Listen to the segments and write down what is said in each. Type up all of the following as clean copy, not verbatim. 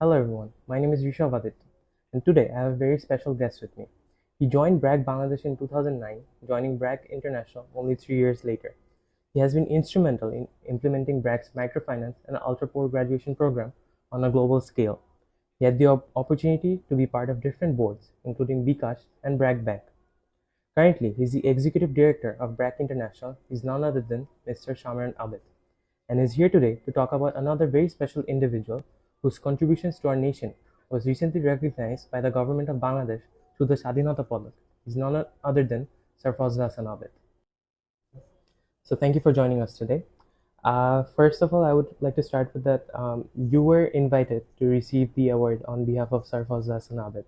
Hello everyone, my name is Rishabh Adit, and today I have a very special guest with me. He joined BRAC Bangladesh in 2009, joining BRAC International only 3 years later. He has been instrumental in implementing BRAC's microfinance and ultra-poor graduation program on a global scale. He had the opportunity to be part of different boards, including BCAS and BRAC Bank. Currently, he is the executive director of BRAC International. He is none other than Mr. Shameran Abed, and is here today to talk about another very special individual whose contributions to our nation was recently recognized by the government of Bangladesh through the Shadinata Padak. He is none other than Sir Fazle Hasan Abed. So thank you for joining us today. First of all, I would like to start with that you were invited to receive the award on behalf of Sir Fazle Hasan Abed.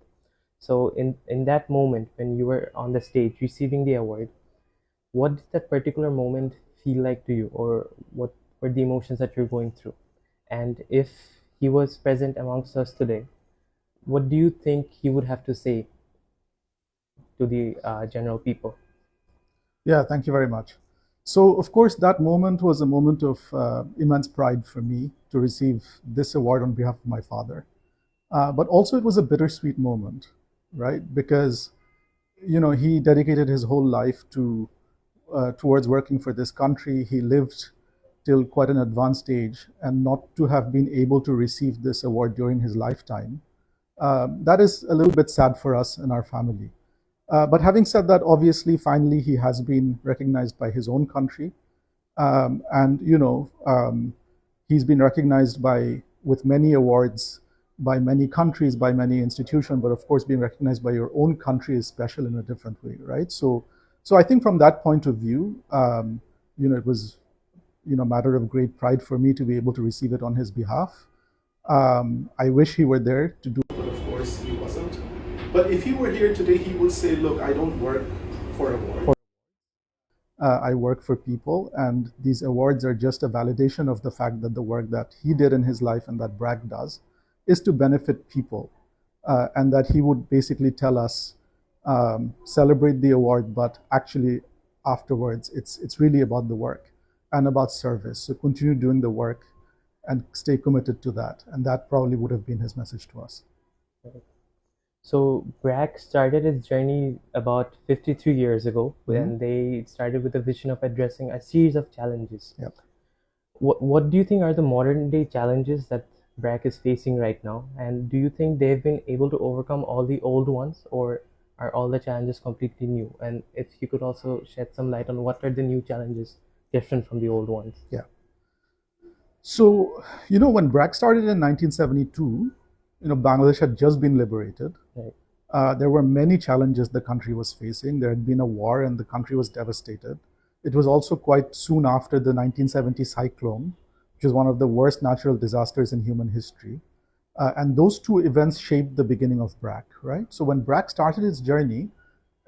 So in that moment when you were on the stage receiving the award, what did that particular moment feel like to you, or what were the emotions that you're going through? And if he was present amongst us today, what do you think he would have to say to the general people? Yeah, thank you very much. So, of course, that moment was a moment of immense pride for me to receive this award on behalf of my father. But also, it was a bittersweet moment, right? Because, he dedicated his whole life towards working for this country. He lived till quite an advanced age, and not to have been able to receive this award during his lifetime, that is a little bit sad for us and our family. But having said that, obviously, finally, he has been recognized by his own country, and he's been recognized with many awards by many countries, by many institutions. But of course, being recognized by your own country is special in a different way, right? So I think from that point of view, it was a matter of great pride for me to be able to receive it on his behalf. I wish he were there to do, but of course he wasn't. But if he were here today, he would say, look, I don't work for awards. I work for people, and these awards are just a validation of the fact that the work that he did in his life and that BRAC does is to benefit people. And that he would basically tell us, celebrate the award, but actually afterwards, it's really about the work and about service. So continue doing the work and stay committed to that. And that probably would have been his message to us. So BRAC started its journey about 53 years ago, when they started with a vision of addressing a series of challenges. Yep. What do you think are the modern day challenges that BRAC is facing right now? And do you think they've been able to overcome all the old ones, or are all the challenges completely new? And if you could also shed some light on what are the new challenges different from the old ones? Yeah. So, when BRAC started in 1972, Bangladesh had just been liberated. Right. There were many challenges the country was facing. There had been a war and the country was devastated. It was also quite soon after the 1970 cyclone, which is one of the worst natural disasters in human history. And those two events shaped the beginning of BRAC, right? So when BRAC started its journey,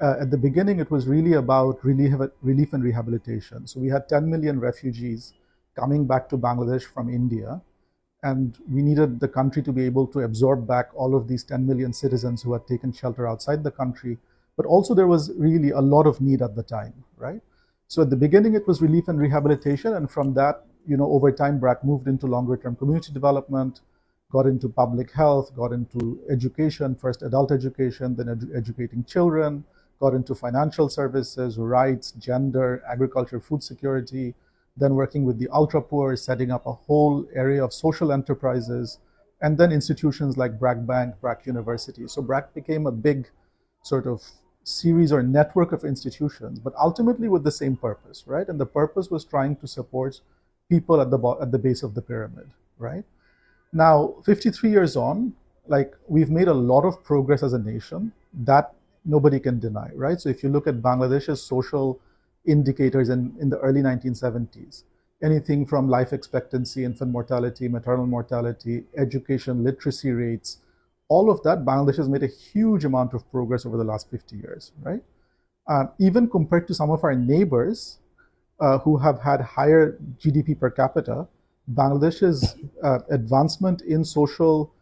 at the beginning, it was really about relief and rehabilitation. So we had 10 million refugees coming back to Bangladesh from India, and we needed the country to be able to absorb back all of these 10 million citizens who had taken shelter outside the country. But also there was really a lot of need at the time, right? So at the beginning, it was relief and rehabilitation. And from that, over time, BRAC moved into longer term community development, got into public health, got into education, first adult education, then educating children, got into financial services, rights, gender, agriculture, food security, then working with the ultra poor, setting up a whole area of social enterprises, and then institutions like BRAC Bank, BRAC University. So BRAC became a big sort of series or network of institutions, but ultimately with the same purpose, right? And the purpose was trying to support people at the base of the pyramid, right? Now, 53 years on, we've made a lot of progress as a nation that nobody can deny, right? So if you look at Bangladesh's social indicators in the early 1970s, anything from life expectancy, infant mortality, maternal mortality, education, literacy rates, all of that, Bangladesh has made a huge amount of progress over the last 50 years, right? Even compared to some of our neighbors who have had higher GDP per capita, Bangladesh's advancement in social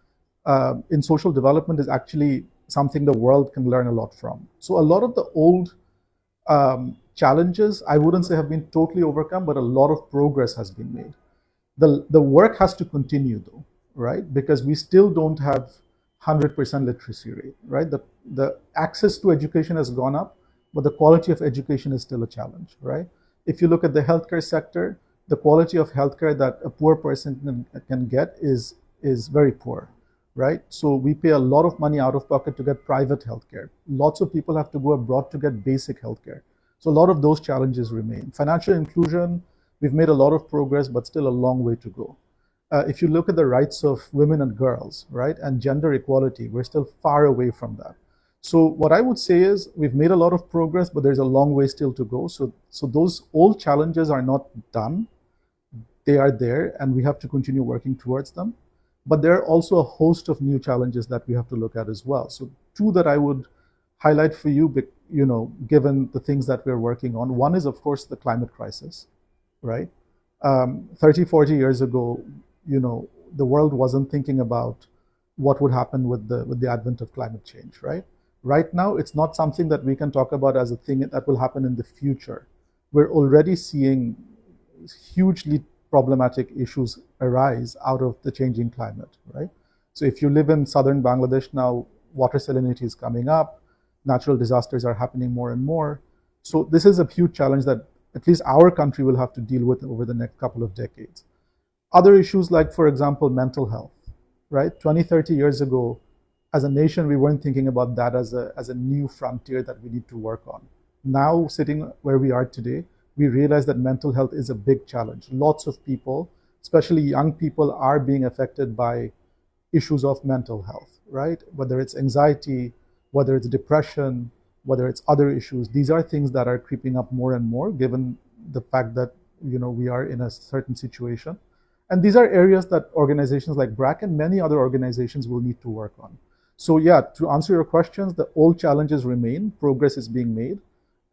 development is actually something the world can learn a lot from. So a lot of the old challenges, I wouldn't say have been totally overcome, but a lot of progress has been made. The work has to continue though, right? Because we still don't have 100% literacy rate, right? The access to education has gone up, but the quality of education is still a challenge, right? If you look at the healthcare sector, the quality of healthcare that a poor person can get is very poor, right? So we pay a lot of money out of pocket to get private healthcare. Lots of people have to go abroad to get basic healthcare. So a lot of those challenges remain. Financial inclusion, we've made a lot of progress, but still a long way to go. If you look at the rights of women and girls, right, and gender equality, we're still far away from that. So what I would say is we've made a lot of progress, but there's a long way still to go. So those old challenges are not done. They are there, and we have to continue working towards them. But there are also a host of new challenges that we have to look at as well. So two that I would highlight for you, given the things that we're working on. One is, of course, the climate crisis, right? 30, 40 years ago, the world wasn't thinking about what would happen with the advent of climate change, right? Right now, it's not something that we can talk about as a thing that will happen in the future. We're already seeing hugely problematic issues arise out of the changing climate, right? So if you live in southern Bangladesh now, water salinity is coming up, natural disasters are happening more and more. So this is a huge challenge that at least our country will have to deal with over the next couple of decades. Other issues like, for example, mental health, right? 20, 30 years ago, as a nation, we weren't thinking about that as a new frontier that we need to work on. Now, sitting where we are today, we realize that mental health is a big challenge. Lots of people, especially young people, are being affected by issues of mental health, right? Whether it's anxiety, whether it's depression, whether it's other issues, these are things that are creeping up more and more given the fact that we are in a certain situation. And these are areas that organizations like BRAC and many other organizations will need to work on. So yeah, to answer your questions, the old challenges remain, progress is being made,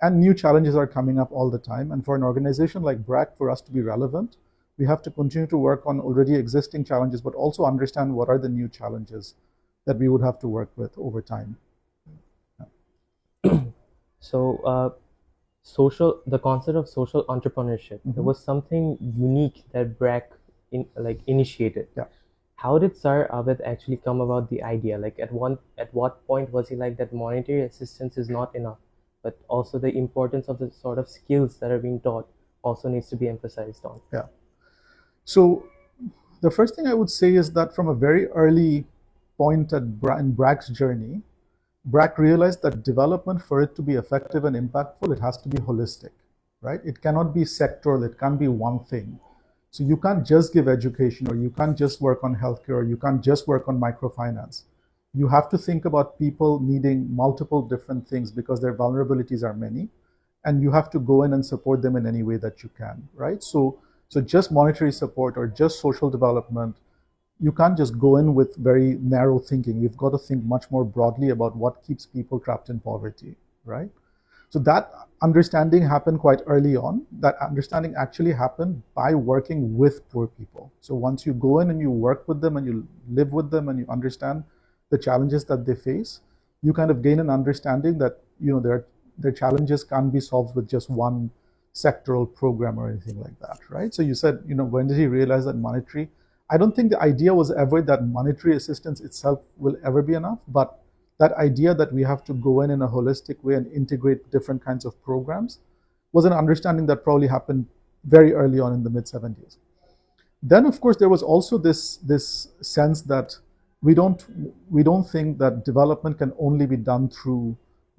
and new challenges are coming up all the time. And for an organization like BRAC, for us to be relevant, we have to continue to work on already existing challenges, but also understand what are the new challenges that we would have to work with over time. So, the concept of social entrepreneurship, it was something unique that BRAC initiated. Yeah. How did Sir Abed actually come about the idea? Like at what point was he like that monetary assistance is not enough, but also the importance of the sort of skills that are being taught also needs to be emphasized on? Yeah. So the first thing I would say is that from a very early point in BRAC's journey, BRAC realized that development, for it to be effective and impactful, it has to be holistic, right? It cannot be sectoral, it can't be one thing. So you can't just give education, or you can't just work on healthcare, or you can't just work on microfinance. You have to think about people needing multiple different things because their vulnerabilities are many, and you have to go in and support them in any way that you can, right? So just monetary support or just social development, you can't just go in with very narrow thinking. You've got to think much more broadly about what keeps people trapped in poverty, right? So that understanding happened quite early on. That understanding actually happened by working with poor people. So once you go in and you work with them and you live with them and you understand the challenges that they face, you kind of gain an understanding that their challenges can't be solved with just one sectoral program or anything like that, right? So you said, when did he realize that monetary? I don't think the idea was ever that monetary assistance itself will ever be enough, but that idea that we have to go in a holistic way and integrate different kinds of programs was an understanding that probably happened very early on in the mid-70s. Then, of course, there was also this sense that we don't think that development can only be done through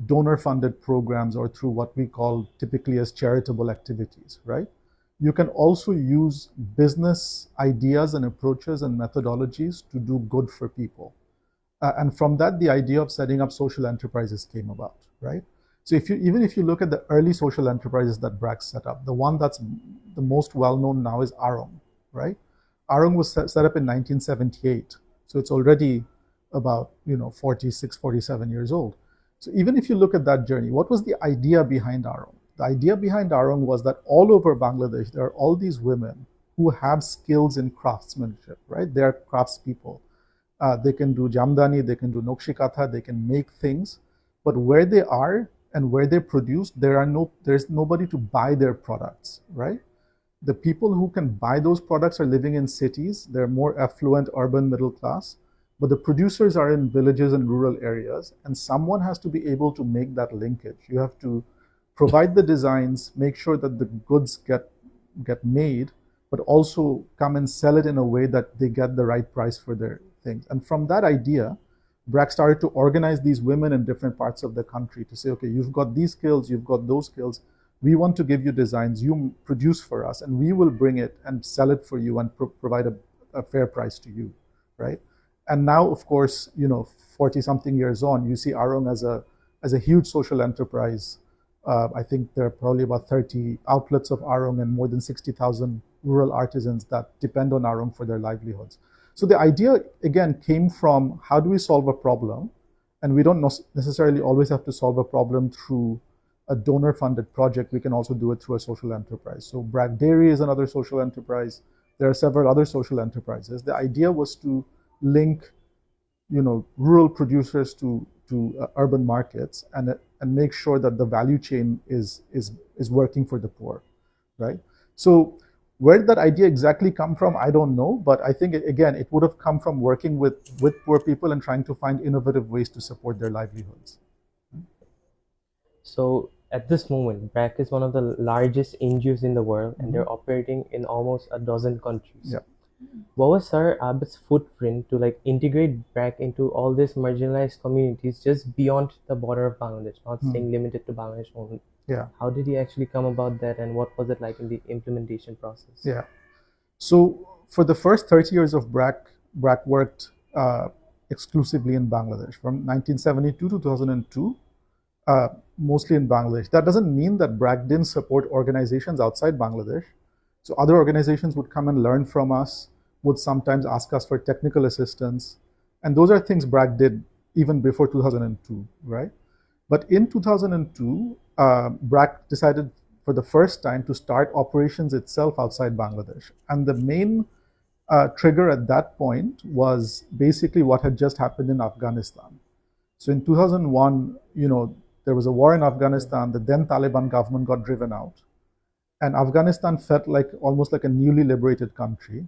donor-funded programs or through what we call typically as charitable activities, right? You can also use business ideas and approaches and methodologies to do good for people. And from that, the idea of setting up social enterprises came about, right? So even if you look at the early social enterprises that BRAC set up, the one that's the most well-known now is Arong, right? Arong was set up in 1978. So it's already about 46, 47 years old. So even if you look at that journey, what was the idea behind Arong? The idea behind Arong was that all over Bangladesh, there are all these women who have skills in craftsmanship, right? They are craftspeople. They can do jamdani, they can do nokshikatha, they can make things, but where they are and where they produce, there's nobody to buy their products, right? The people who can buy those products are living in cities. They're more affluent, urban, middle class. But the producers are in villages and rural areas, and someone has to be able to make that linkage. You have to provide the designs, make sure that the goods get made, but also come and sell it in a way that they get the right price for their things. And from that idea, BRAC started to organize these women in different parts of the country to say, okay, you've got these skills, you've got those skills. We want to give you designs, you produce for us, and we will bring it and sell it for you and provide a fair price to you, right? And now, of course, 40 something years on, you see Arong as a huge social enterprise. I think there are probably about 30 outlets of Arong and more than 60,000 rural artisans that depend on Arong for their livelihoods. So the idea, again, came from how do we solve a problem? And we don't necessarily always have to solve a problem through a donor-funded project. We can also do it through a social enterprise. So BRAC Dairy is another social enterprise. There are several other social enterprises. The idea was to link, rural producers to urban markets and make sure that the value chain is working for the poor, right? So where did that idea exactly come from? I don't know, but I think it would have come from working with poor people and trying to find innovative ways to support their livelihoods. So at this moment, BRAC is one of the largest NGOs in the world, and they're operating in almost a dozen countries. Yeah. What was Sir Abed's footprint to integrate BRAC into all these marginalized communities just beyond the border of Bangladesh, not staying limited to Bangladesh only? Yeah. How did he actually come about that, and what was it like in the implementation process? Yeah. So for the first 30 years of BRAC worked exclusively in Bangladesh from 1972 to 2002. Mostly in Bangladesh. That doesn't mean that BRAC didn't support organizations outside Bangladesh. So other organizations would come and learn from us, would sometimes ask us for technical assistance. And those are things BRAC did even before 2002, right? But in 2002, BRAC decided for the first time to start operations itself outside Bangladesh. And the main trigger at that point was basically what had just happened in Afghanistan. So in 2001, there was a war in Afghanistan. The then Taliban government got driven out. And Afghanistan felt almost like a newly liberated country.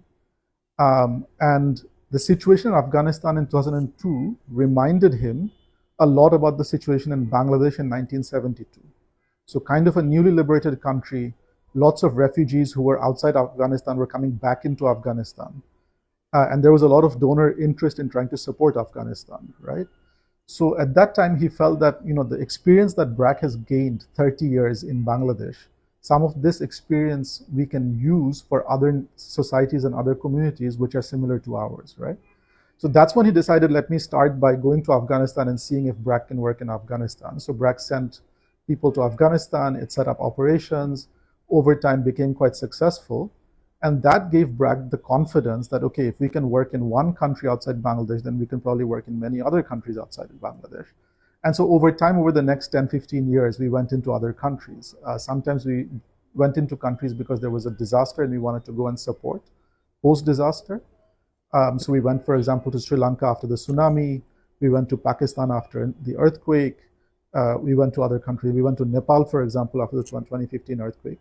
And the situation in Afghanistan in 2002 reminded him a lot about the situation in Bangladesh in 1972. So kind of a newly liberated country, lots of refugees who were outside Afghanistan were coming back into Afghanistan. And there was a lot of donor interest in trying to support Afghanistan, right? So at that time, he felt that the experience that BRAC has gained 30 years in Bangladesh, some of this experience we can use for other societies and other communities which are similar to ours, right? So that's when he decided, let me start by going to Afghanistan and seeing if BRAC can work in Afghanistan. So BRAC sent people to Afghanistan, it set up operations, over time became quite successful. And that gave BRAC the confidence that, okay, if we can work in one country outside Bangladesh, then we can probably work in many other countries outside of Bangladesh. And so over time, over the next 10, 15 years, we went into other countries. Sometimes we went into countries because there was a disaster and we wanted to go and support post-disaster. So we went, for example, to Sri Lanka after the tsunami. We went to Pakistan after the earthquake. We went to other countries. We went to Nepal, for example, after the 2015 earthquake.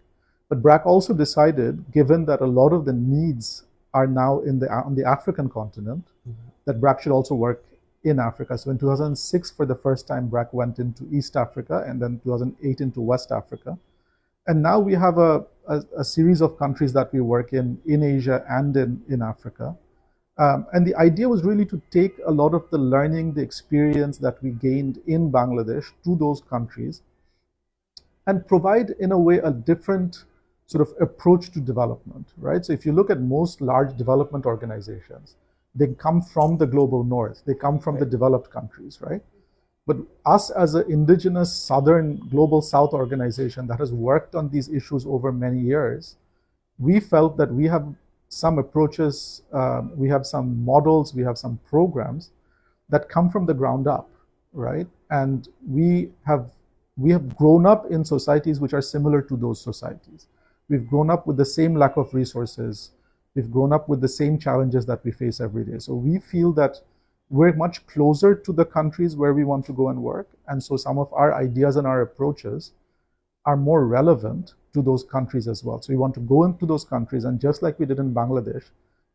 But BRAC also decided, given that a lot of the needs are now on the African continent, that BRAC should also work in Africa. So in 2006, for the first time, BRAC went into East Africa, and then 2008 into West Africa. And now we have a series of countries that we work in Asia and in Africa. And the idea was really to take a lot of the learning, the experience that we gained in Bangladesh to those countries and provide, in a way, a different sort of approach to development, right? So if you look at most large development organizations, they come from the global north, they come from the developed countries, right? But us as an indigenous southern global south organization that has worked on these issues over many years, we felt that we have some approaches, we have some models, we have some programs that come from the ground up, right? And we have grown up in societies which are similar to those societies. We've grown up with the same lack of resources. We've grown up with the same challenges that we face every day. So we feel that we're much closer to the countries where we want to go and work. And so some of our ideas and our approaches are more relevant to those countries as well. So we want to go into those countries, and just like we did in Bangladesh,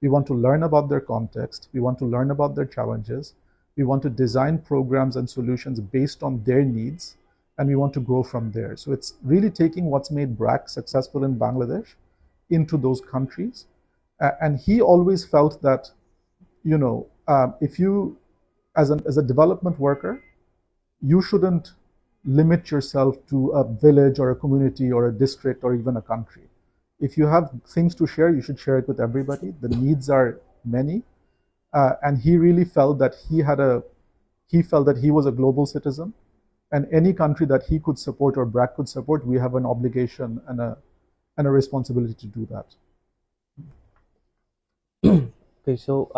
we want to learn about their context, we want to learn about their challenges, we want to design programs and solutions based on their needs, and we want to grow from there. So it's really taking what's made BRAC successful in Bangladesh into those countries. And he always felt that, if you, as a development worker, you shouldn't limit yourself to a village or a community or a district or even a country. If you have things to share, you should share it with everybody. The needs are many. And he really felt that he felt that he was a global citizen, and any country that he could support or BRAC could support, we have an obligation and a responsibility to do that. Okay, so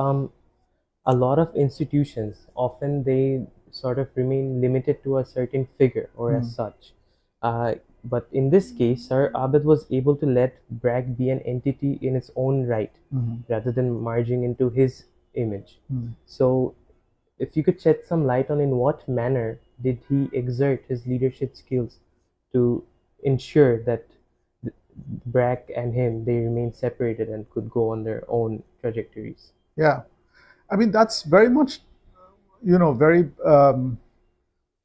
a lot of institutions often they sort of remain limited to a certain figure or as such. But in this case, Sir Abed was able to let BRAC be an entity in its own right, rather than merging into his image. So, if you could shed some light on in what manner did he exert his leadership skills to ensure that BRAC and him they remain separated and could go on their own trajectories? Yeah, I mean that's very much, very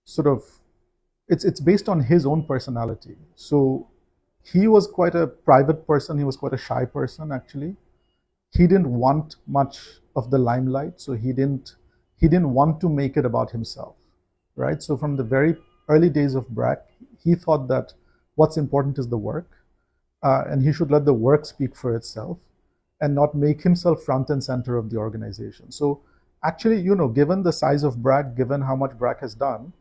sort of, it's based on his own personality. So he was quite a private person. He was quite a shy person, actually. He didn't want much of the limelight, so he didn't want to make it about himself, right? So from the very early days of BRAC, he thought that what's important is the work, and he should let the work speak for itself and not make himself front and center of the organization. So actually, given the size of BRAC, given how much BRAC has done,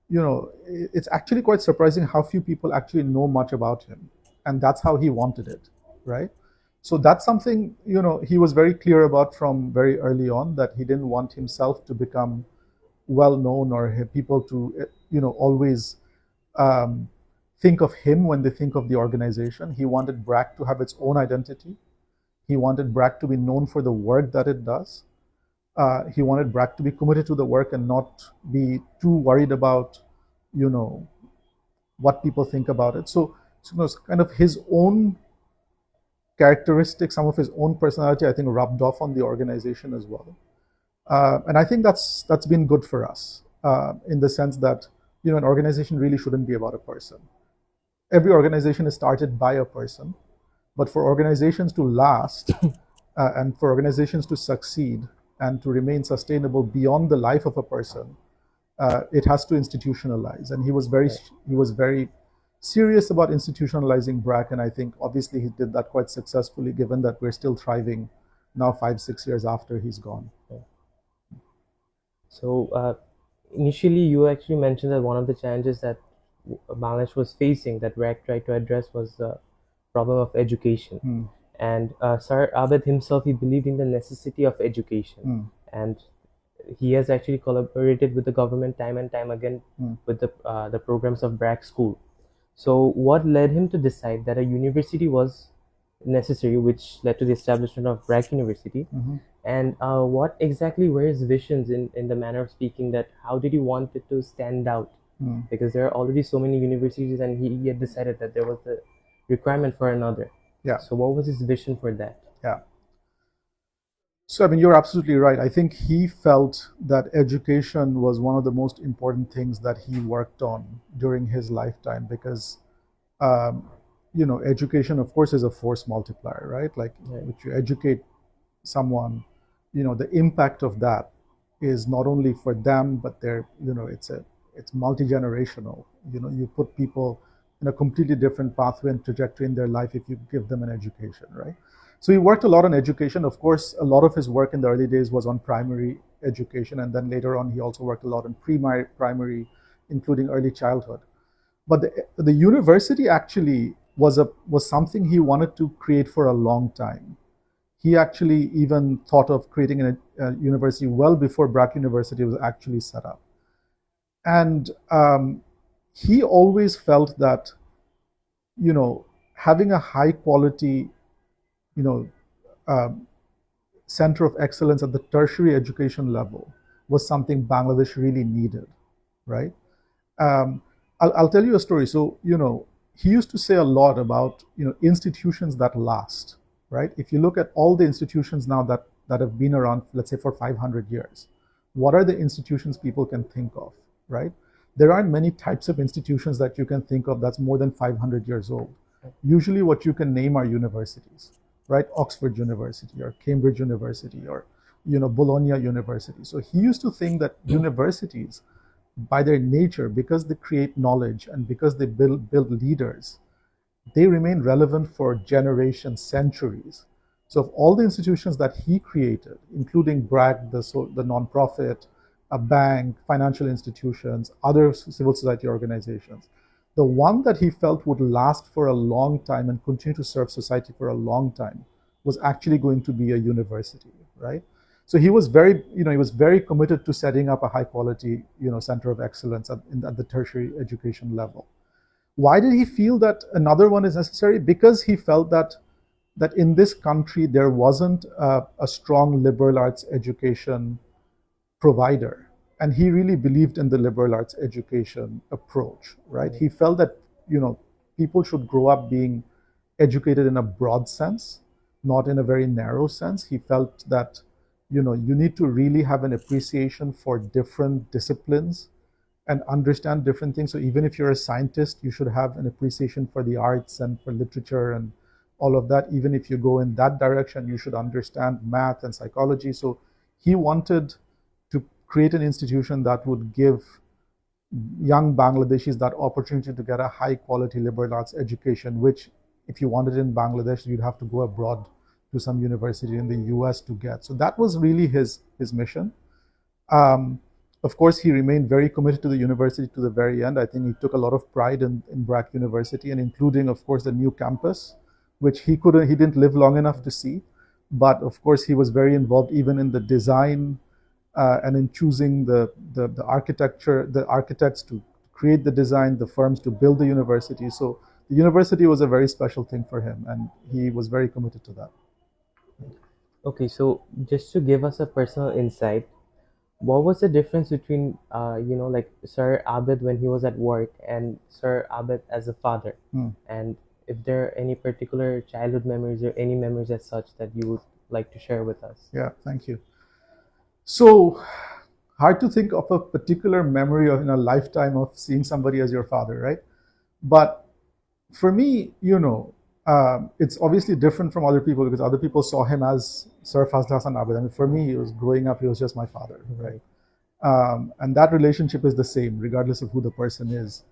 it's actually quite surprising how few people actually know much about him. And that's how he wanted it, right? So that's something, he was very clear about from very early on, that he didn't want himself to become well known or people to, always think of him when they think of the organization. He wanted BRAC to have its own identity. He wanted BRAC to be known for the work that it does. He wanted BRAC to be committed to the work and not be too worried about, what people think about it. So kind of his own characteristics, some of his own personality, I think, rubbed off on the organization as well. And I think that's been good for us, in the sense that, an organization really shouldn't be about a person. Every organization is started by a person, but for organizations to last and for organizations to succeed and to remain sustainable beyond the life of a person, it has to institutionalize. And he was very serious about institutionalizing BRAC, and I think obviously he did that quite successfully, given that we're still thriving now 5-6 years after he's gone. So initially you actually mentioned that one of the challenges that Bangladesh was facing that BRAC tried to address was the problem of education. And Sir Abed himself, he believed in the necessity of education, and he has actually collaborated with the government time and time again with the programs of BRAC School. So what led him to decide that a university was necessary, which led to the establishment of BRAC University? And what exactly were his visions in the manner of speaking, that how did he want it to stand out? Because there are already so many universities, and he had decided that there was a requirement for another. Yeah. So what was his vision for that? Yeah. So, I mean, you're absolutely right. I think he felt that education was one of the most important things that he worked on during his lifetime, because, education, of course, is a force multiplier, right? Like, if you educate someone, the impact of that is not only for them, but they're, it's multi-generational. You put people in a completely different pathway and trajectory in their life if you give them an education, right? So he worked a lot on education. Of course, a lot of his work in the early days was on primary education, and then later on he also worked a lot on primary, including early childhood. But the university actually was something he wanted to create for a long time. He actually even thought of creating a university well before BRAC University was actually set up. And he always felt that, having a high quality, center of excellence at the tertiary education level was something Bangladesh really needed, right? I'll tell you a story. So, he used to say a lot about, institutions that last, right? If you look at all the institutions now that have been around, let's say for 500 years, what are the institutions people can think of, right? There aren't many types of institutions that you can think of that's more than 500 years old. Usually what you can name are universities, right? Oxford University or Cambridge University or, Bologna University. So he used to think that universities, by their nature, because they create knowledge and because they build leaders, they remain relevant for generations, centuries. So of all the institutions that he created, including BRAC, the nonprofit, a bank, financial institutions, other civil society organizations, the one that he felt would last for a long time and continue to serve society for a long time was actually going to be a university, right? So he was very committed to setting up a high quality, center of excellence at the tertiary education level. Why did he feel that another one is necessary? Because he felt that in this country there wasn't a strong liberal arts education provider, and he really believed in the liberal arts education approach, right? He felt that people should grow up being educated in a broad sense, not in a very narrow sense. He felt that you need to really have an appreciation for different disciplines and understand different things. So even if you're a scientist, you should have an appreciation for the arts and for literature and all of that. Even if you go in that direction, you should understand math and psychology. So he wanted to create an institution that would give young Bangladeshis that opportunity to get a high quality liberal arts education, which if you wanted in Bangladesh, you'd have to go abroad to some university in the US to get. So that was really his mission. Of course, he remained very committed to the university to the very end. I think he took a lot of pride in BRAC University, and including, of course, the new campus, which he didn't live long enough to see. But of course, he was very involved even in the design and in choosing the architecture, the architects to create the design, the firms to build the university. So the university was a very special thing for him, and he was very committed to that. Okay, so just to give us a personal insight, what was the difference between, like Sir Abed when he was at work and Sir Abed as a father? And if there are any particular childhood memories or any memories as such that you would like to share with us? Yeah, thank you. So hard to think of a particular memory in a lifetime of seeing somebody as your father, right? But for me, it's obviously different from other people because other people saw him as Sir Fazle Hasan Abed. I mean, for me, he was growing up, he was just my father, right? And that relationship is the same, regardless of who the person is.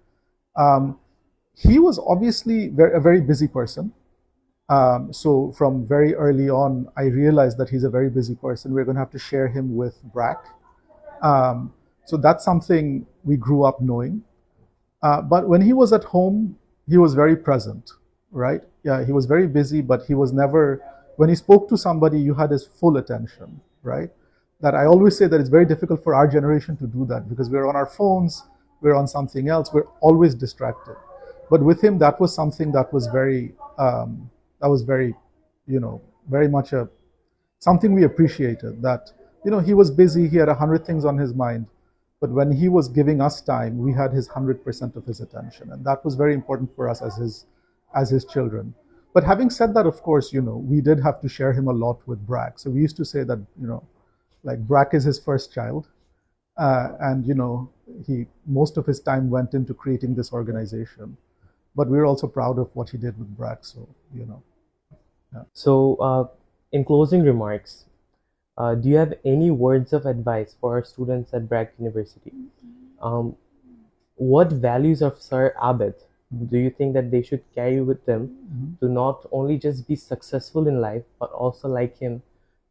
He was obviously a very busy person. So from very early on, I realized that he's a very busy person. We're going to have to share him with BRAC. So that's something we grew up knowing. But when he was at home, he was very present, right? Yeah, he was very busy, but he was never, when he spoke to somebody, you had his full attention, right? That I always say that it's very difficult for our generation to do that because we're on our phones, we're on something else, we're always distracted. But with him, that was something that was very, very much something we appreciated, that, he was busy, he had 100 things on his mind, but when he was giving us time, we had his 100% of his attention. And that was very important for us as his children. But having said that, of course, we did have to share him a lot with BRAC. So we used to say that, like BRAC is his first child. And, most of his time went into creating this organization. But we're also proud of what he did with BRAC. So, yeah. So, in closing remarks, do you have any words of advice for our students at BRAC University? What values of Sir Abed do you think that they should carry with them to not only just be successful in life, but also like him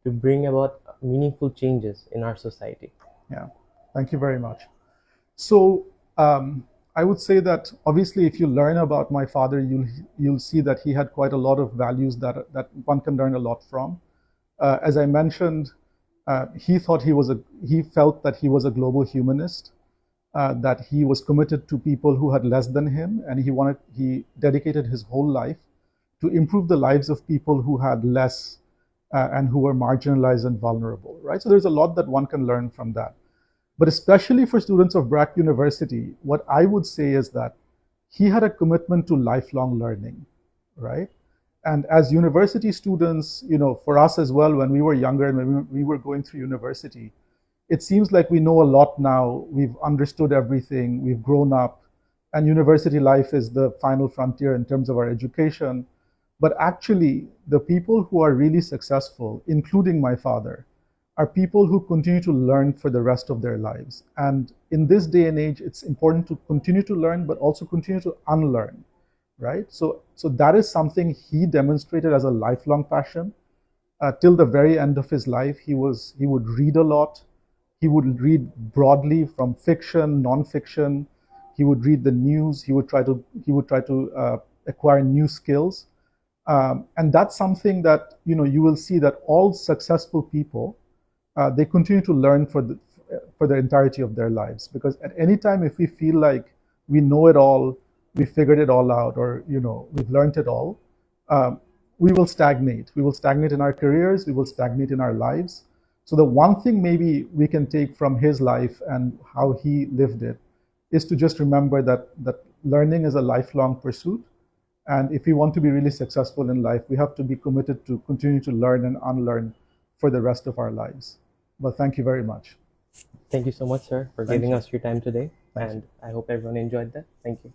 to bring about meaningful changes in our society? Yeah, thank you very much. So I would say that obviously if you learn about my father, you'll see that he had quite a lot of values that one can learn a lot from. As I mentioned, he felt that he was a global humanist, that he was committed to people who had less than him, and he dedicated his whole life to improve the lives of people who had less and who were marginalized and vulnerable, right? So there's a lot that one can learn from that. But especially for students of BRAC University, what I would say is that he had a commitment to lifelong learning, right? And as university students, for us as well, when we were younger and when we were going through university, it seems like we know a lot now. We've understood everything, we've grown up, and university life is the final frontier in terms of our education. But actually, the people who are really successful, including my father, are people who continue to learn for the rest of their lives. And in this day and age, it's important to continue to learn, but also continue to unlearn, right? So that is something he demonstrated as a lifelong passion. Till the very end of his life, he would read a lot. He would read broadly from fiction, non-fiction. He would read the news. He would try to acquire new skills. And that's something that you will see that all successful people they continue to learn for the entirety of their lives. Because at any time, if we feel like we know it all, we figured it all out, or we've learned it all, we will stagnate. We will stagnate in our careers. We will stagnate in our lives. So the one thing maybe we can take from his life and how he lived it is to just remember that learning is a lifelong pursuit. And if we want to be really successful in life, we have to be committed to continue to learn and unlearn for the rest of our lives. Well, thank you very much. Thank you so much, sir, for Thank giving you. us your time today. Thank And I hope everyone enjoyed that. Thank you.